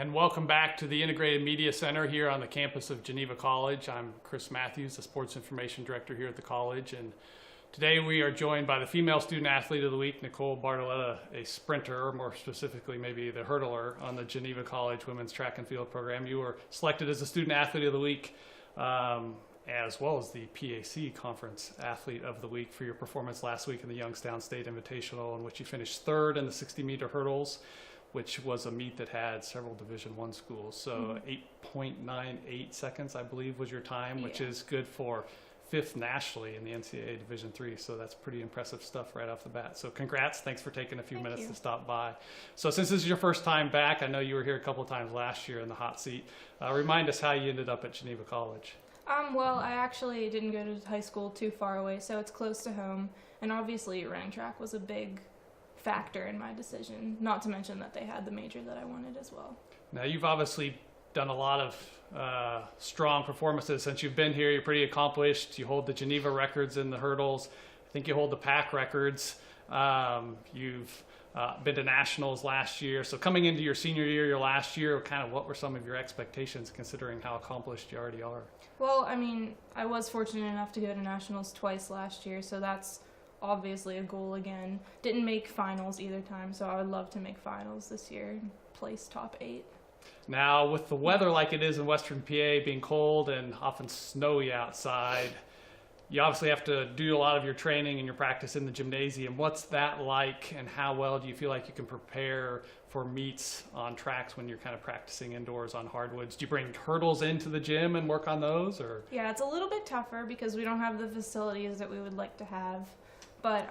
And welcome back to the Integrated Media Center here on the campus of Geneva College. I'm Chris Matthews, the Sports Information Director here at the college. And today we are joined by the Female Student Athlete of the Week, Nicole Bartoletta, a sprinter, or more specifically maybe the hurdler on the Geneva College Women's Track and Field Program. You were selected as the Student Athlete of the Week, as well as the PAC Conference Athlete of the Week for your performance last week in the Youngstown State Invitational, in which you finished third in the 60-meter hurdles, which was a meet that had several Division I schools. So 8.98 seconds, I believe, was your time, which is good for fifth nationally in the NCAA Division III. So that's pretty impressive stuff right off the bat. So congrats. Thanks for taking a few minutes to stop by. So since this is your first time back, I know you were here a couple of times last year in the hot seat. Remind us how you ended up at Geneva College. Well, I actually didn't go to high school too far away, so it's close to home. And obviously running track was a big factor in my decision, not to mention that they had the major that I wanted as well. Now, you've obviously done a lot of strong performances since you've been here. You're pretty accomplished. You hold the Geneva records in the hurdles. I think you hold the PAC records. You've been to nationals last year. So coming into your senior year, your last year, kind of what were some of your expectations considering how accomplished you already are? Well, I mean, I was fortunate enough to go to nationals twice last year, so that's obviously a goal again. Didn't make finals either time, so I would love to make finals this year and place top 8. Now, with the weather like it is in Western PA, being cold and often snowy outside, you obviously have to do a lot of your training and your practice in the gymnasium. What's that like, and how well do you feel like you can prepare for meets on tracks when you're kind of practicing indoors on hardwoods? Do you bring hurdles into the gym and work on those? Or? Yeah, it's a little bit tougher because we don't have the facilities that we would like to have. But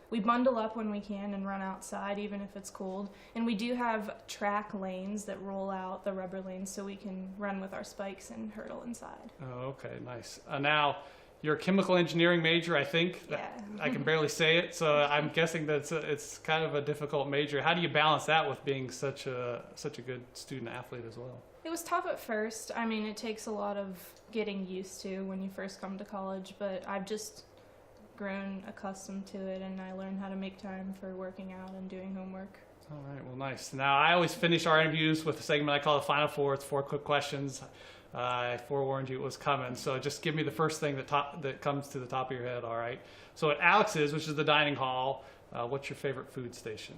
we bundle up when we can and run outside, even if it's cold. And we do have track lanes that roll out, the rubber lanes, so we can run with our spikes and hurdle inside. Oh, okay, nice. Now, you're a chemical engineering major, I think. Yeah. I can barely say it, so I'm guessing that it's kind of a difficult major. How do you balance that with being such a good student athlete as well? It was tough at first. I mean, it takes a lot of getting used to when you first come to college, but I've just grown accustomed to it, and I learned how to make time for working out and doing homework. All right, well, nice. Now, I always finish our interviews with a segment I call the Final Four. It's 4 quick questions. I forewarned you it was coming, so just give me the first thing that comes to the top of your head, all right? So at Alex's, which is the dining hall, what's your favorite food station?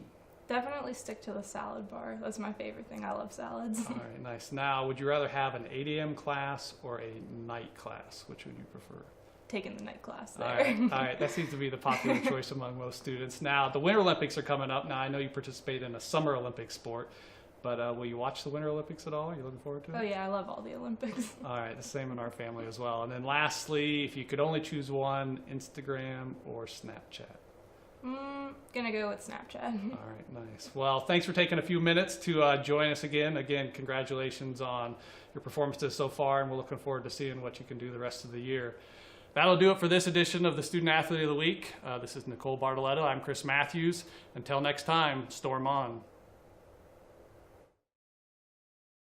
Definitely stick to the salad bar. That's my favorite thing. I love salads. All right, nice. Now, would you rather have an 8 a.m. class or a night class? Which would you prefer? Taking the night class there. All right. That seems to be the popular choice among most students. Now, the Winter Olympics are coming up. Now, I know you participate in a Summer Olympic sport, but will you watch the Winter Olympics at all? Are you looking forward to it? Oh, yeah, I love all the Olympics. All right, the same in our family as well. And then lastly, if you could only choose one, Instagram or Snapchat? Gonna go with Snapchat. All right, nice. Well, thanks for taking a few minutes to join us again. Again, congratulations on your performances so far, and we're looking forward to seeing what you can do the rest of the year. That'll do it for this edition of the Student Athlete of the Week. This is Nicole Bartoletta. I'm Chris Matthews. Until next time, storm on.